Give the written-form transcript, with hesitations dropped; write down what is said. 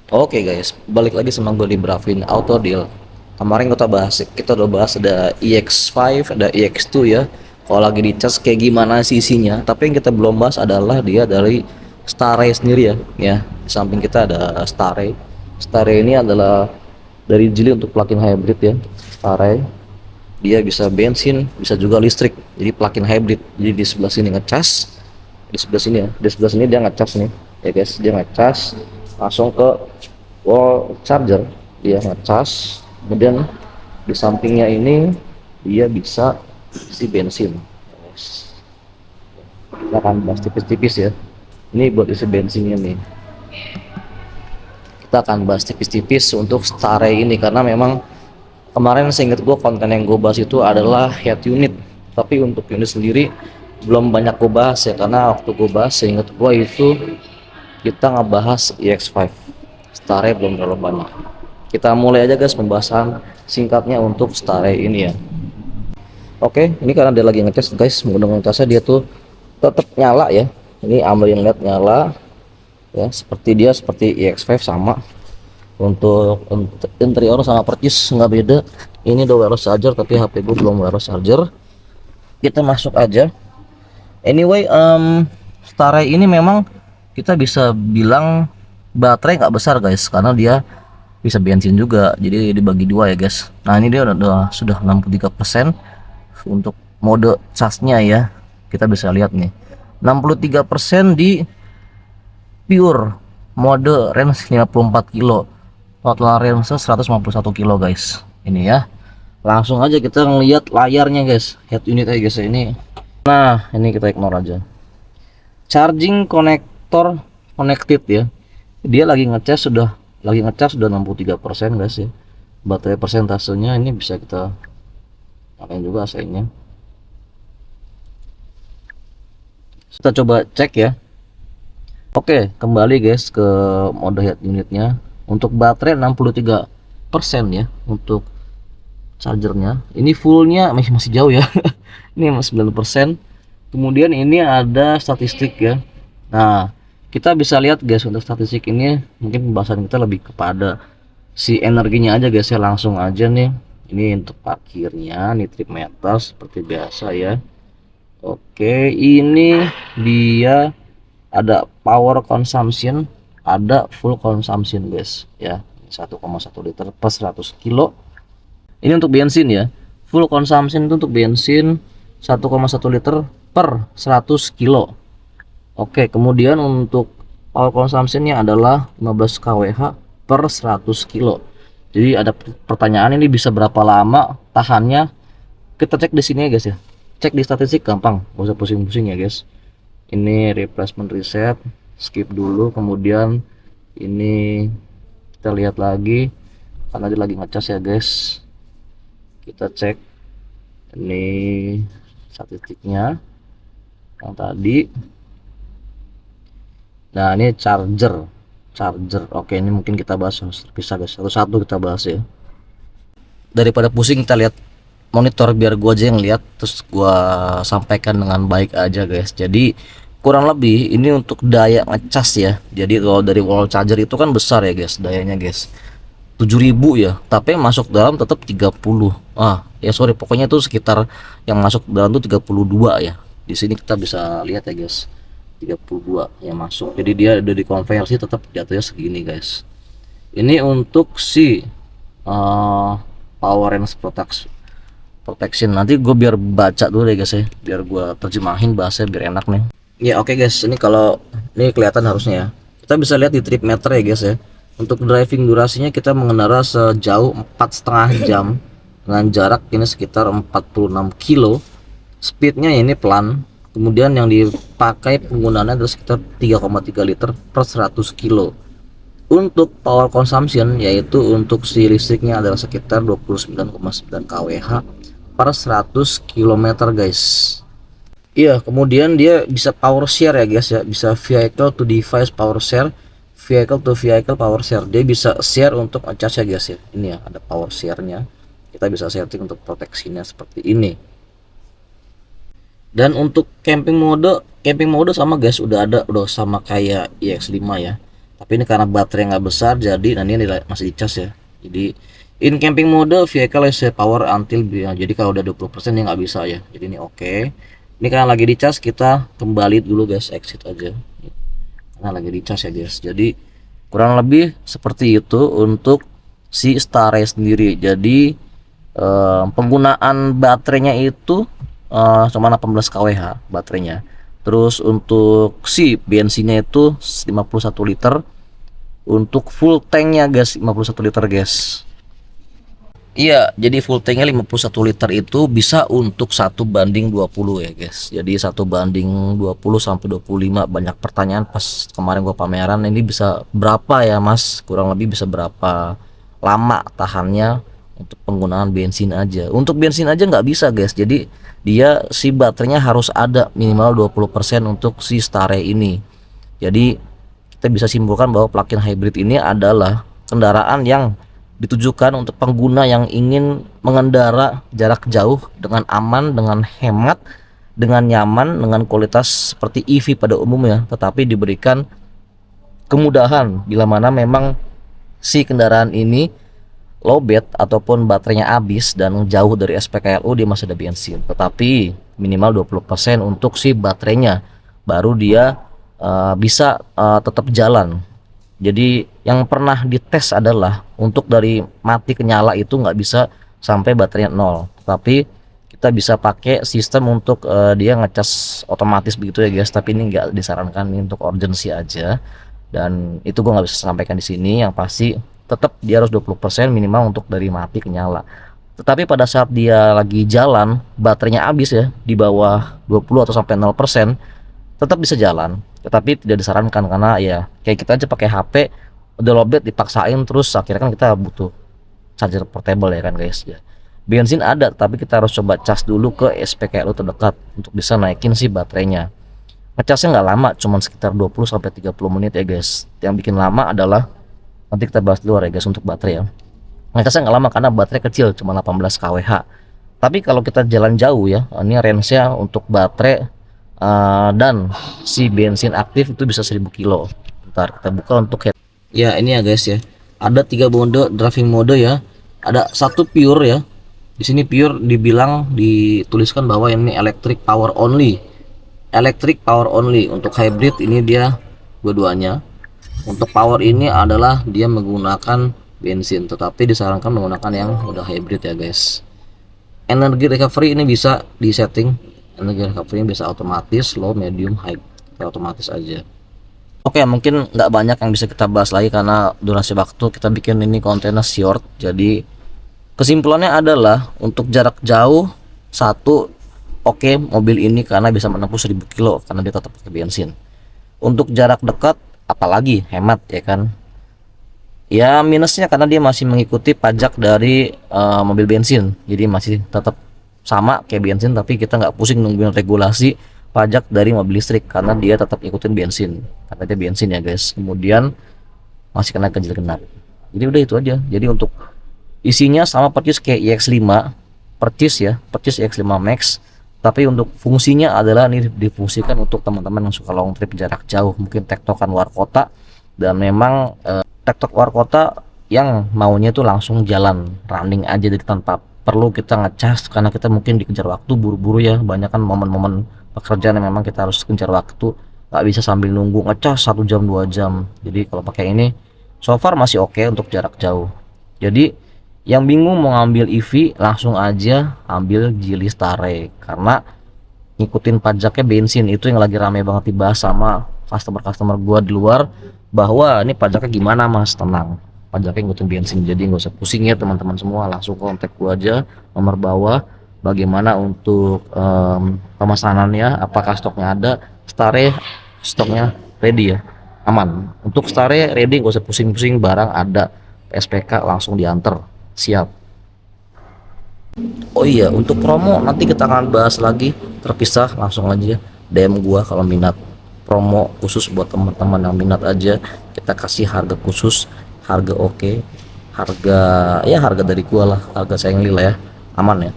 Oke guys, balik lagi sama gue di Bravin Auto Deal. Kemarin kita udah bahas ada EX5, ada EX2 ya. Kalau lagi dicas kayak gimana sih isinya. Tapi yang kita belum bahas adalah dia dari Stare sendiri ya. Ya, di samping kita ada Stare. Stare ini adalah dari Geely untuk plug-in hybrid ya. Stare dia bisa bensin, bisa juga listrik. Jadi plug-in hybrid. Jadi di sebelah sini ngecas, di sebelah sini ya. Di sebelah sini dia ngecas nih. Ya guys, dia ngecas langsung ke wall charger, dia ngecas. Kemudian di sampingnya ini dia bisa isi bensin. Kita akan bahas tipis-tipis ya, ini buat isi bensinnya nih. Kita akan bahas tipis-tipis untuk Stare ini karena memang kemarin saya ingat gue konten yang gue bahas itu adalah head unit, tapi untuk unit sendiri belum banyak gue bahas ya, karena waktu gue bahas saya ingat gue itu kita ngebahas EX5. Stare belum terlalu banyak. Kita mulai aja guys pembahasan singkatnya untuk Stare ini ya. Oke, ini karena dia lagi ngecas guys, menggunakan casnya dia tuh tetap nyala ya. Ini ambient LED nyala ya, seperti EX5 sama. Untuk interior sama percis nggak beda. Ini udah wireless charger tapi HP gue belum wireless charger. Kita masuk aja. Anyway, Stare ini memang kita bisa bilang baterai nggak besar guys, karena dia bisa bensin juga, jadi dibagi dua ya guys. Nah ini dia sudah 63% untuk mode casnya ya. Kita bisa lihat nih 63% di pure mode range 54 kilo, total range 151 kilo guys. Ini ya, langsung aja kita ngelihat layarnya guys, head unit aja guys ini. Nah ini kita ignore aja. Charging connector connected ya, dia lagi ngecas sudah 63% guys ya. Baterai persentasenya ini bisa kita nyalain juga AC-nya. Kita coba cek ya. Oke, kembali guys ke mode head unitnya. Untuk baterai 63% ya untuk chargernya. Ini fullnya masih jauh ya. Ini masih 9%. Kemudian ini ada statistik ya. Nah, kita bisa lihat guys, untuk statistik ini mungkin pembahasan kita lebih kepada si energinya aja guys ya. Langsung aja nih, ini untuk parkirnya, nih trip meter seperti biasa ya. Oke, ini dia ada power consumption, ada full consumption guys ya. 1,1 liter per 100 kilo. Ini untuk bensin ya. Full consumption itu untuk bensin 1,1 liter per 100 kilo. Oke, kemudian untuk power consumption-nya adalah 15 kWh per 100 kilo. Jadi ada pertanyaan, ini bisa berapa lama tahannya? Kita cek di sini ya guys ya. Cek di statistik gampang, gak usah pusing-pusing ya guys. Ini replacement reset, skip dulu. Kemudian ini kita lihat lagi karena dia lagi ngecas ya guys. Kita cek ini statistiknya yang tadi. Nah ini charger. Oke, ini mungkin kita bahas bisa guys, satu-satu kita bahas ya. Daripada pusing kita lihat monitor, biar gua aja yang lihat terus gua sampaikan dengan baik aja guys. Jadi kurang lebih ini untuk daya ngecas ya. Jadi kalau dari wall charger itu kan besar ya guys dayanya guys, 7000 ya, tapi masuk dalam tetap 30. Ya sorry, pokoknya itu sekitar yang masuk dalam tuh 32 ya. Di sini kita bisa lihat ya guys, 32 yang masuk. Jadi dia udah dikonversi tetap jatuhnya segini guys. Ini untuk si power and protection. Nanti gue biar baca dulu ya guys ya, biar gue terjemahin bahasanya biar enak nih ya. Oke guys, ini kalau ini kelihatan harusnya ya, kita bisa lihat di trip meter ya guys ya. Untuk driving durasinya kita mengendarai sejauh 4,5 jam dengan jarak ini sekitar 46 kilo. Speednya ini pelan. Kemudian yang dipakai penggunaannya adalah sekitar 3,3 liter per 100 kilo. Untuk power consumption, yaitu untuk si listriknya adalah sekitar 29,9 kWh per 100 km guys. Iya, kemudian dia bisa power share ya guys ya, bisa vehicle to device power share, vehicle to vehicle power share. Dia bisa share untuk ngecas ya guys ya. Ini ya, ada power share-nya. Kita bisa setting untuk proteksinya seperti ini. Dan untuk camping mode sama guys udah sama kayak iX5 ya. Tapi ini karena baterai nggak besar, jadi nanti ini masih dicas ya. Jadi in camping mode vehicle is power until jadi kalau udah 20% ya nggak bisa ya. Jadi ini oke. Ini karena lagi dicas, kita kembali dulu guys, exit aja karena lagi dicas ya guys. Jadi kurang lebih seperti itu untuk si Stare sendiri. Jadi penggunaan baterainya itu cuma 18 kWh baterainya. Terus untuk si bensinnya itu 51 liter. Untuk full tanknya guys 51 liter guys. Iya, jadi full tanknya 51 liter itu bisa untuk 1:20 ya guys. Jadi 1:20 sampai 25. Banyak pertanyaan pas kemarin gua pameran, ini bisa berapa ya mas, kurang lebih bisa berapa lama tahannya untuk penggunaan bensin aja. Untuk bensin aja nggak bisa guys, jadi dia si baterainya harus ada minimal 20% untuk si Stare ini. Jadi kita bisa simpulkan bahwa plug-in hybrid ini adalah kendaraan yang ditujukan untuk pengguna yang ingin mengendara jarak jauh dengan aman, dengan hemat, dengan nyaman, dengan kualitas seperti EV pada umumnya, tetapi diberikan kemudahan bila mana memang si kendaraan ini lowbat ataupun baterainya habis dan jauh dari SPKLU, dia masih ada bensin, tetapi minimal 20% untuk si baterainya baru dia bisa tetap jalan. Jadi yang pernah dites adalah untuk dari mati ke nyala itu nggak bisa sampai baterainya nol, tapi kita bisa pakai sistem untuk dia ngecas otomatis begitu ya guys. Tapi ini nggak disarankan, ini untuk urgency aja, dan itu gua nggak bisa sampaikan di sini. Yang pasti tetap dia harus 20% minimal untuk dari mati ke nyala. Tetapi pada saat dia lagi jalan baterainya habis ya, di bawah 20 atau sampai 0%, tetap bisa jalan, tetapi tidak disarankan karena ya kayak kita aja pakai HP udah lowbat dipaksain, terus akhirnya kan kita butuh charger portable ya kan guys ya. Bensin ada, tapi kita harus coba cas dulu ke SPKLU terdekat untuk bisa naikin si baterainya. Ngecasnya nggak lama, cuman sekitar 20 sampai 30 menit ya guys. Yang bikin lama adalah, nanti kita bahas di luar ya guys untuk baterai ya. Ngecasnya nggak lama karena baterai kecil, cuma 18 kWh. Tapi kalau kita jalan jauh ya, ini range-nya untuk baterai dan si bensin aktif itu bisa 1000 kilo. Ntar kita buka untuk head. Ya ini ya guys ya, ada 3 mode driving mode ya. Ada satu pure ya, di sini pure dibilang, dituliskan bahwa ini electric power only. Electric power only. Untuk hybrid ini dia dua-duanya. Untuk power ini adalah dia menggunakan bensin, tetapi disarankan menggunakan yang udah hybrid ya guys. Energi recovery ini bisa di setting, energi recovery bisa otomatis, low, medium, high, kita otomatis aja. Oke, mungkin nggak banyak yang bisa kita bahas lagi karena durasi waktu, kita bikin ini kontennya short. Jadi kesimpulannya adalah untuk jarak jauh satu, oke, mobil ini karena bisa menempuh 1000 kilo karena dia tetap pakai bensin. Untuk jarak dekat apalagi hemat ya kan. Ya minusnya karena dia masih mengikuti pajak dari mobil bensin, jadi masih tetap sama kayak bensin, tapi kita nggak pusing nungguin regulasi pajak dari mobil listrik karena dia tetap ikutin bensin karena dia bensin ya guys. Kemudian masih kena ganjil genap. Jadi udah itu aja. Jadi untuk isinya sama persis kayak iX5, persis ya, persis iX5 Max, tapi untuk fungsinya adalah ini difungsikan untuk teman-teman yang suka long trip jarak jauh, mungkin tektokan luar kota, dan memang tektok luar kota yang maunya itu langsung jalan running aja, jadi tanpa perlu kita ngecas karena kita mungkin dikejar waktu, buru-buru ya. Banyak kan momen-momen pekerjaan yang memang kita harus kejar waktu, nggak bisa sambil nunggu ngecas 1 jam 2 jam. Jadi kalau pakai ini so far masih oke untuk jarak jauh. Jadi yang bingung mau ngambil EV langsung aja ambil Geely Stare karena ngikutin pajaknya bensin. Itu yang lagi rame banget dibahas sama customer gua di luar, bahwa ini pajaknya gimana mas. Tenang, pajaknya ngikutin bensin, jadi nggak usah pusing ya teman-teman semua. Langsung kontak gua aja, nomor bawah, bagaimana untuk pemesanannya, apakah stoknya ada. Stare stoknya ready ya, aman. Untuk Stare ready, nggak usah pusing-pusing, barang ada, SPK langsung diantar, siap. Oh iya, untuk promo nanti kita akan bahas lagi terpisah, langsung aja DM gua kalau minat. Promo khusus buat teman-teman yang minat aja, kita kasih harga khusus, harga oke, harga ya harga dari gua lah, harga sayang lila ya, aman ya.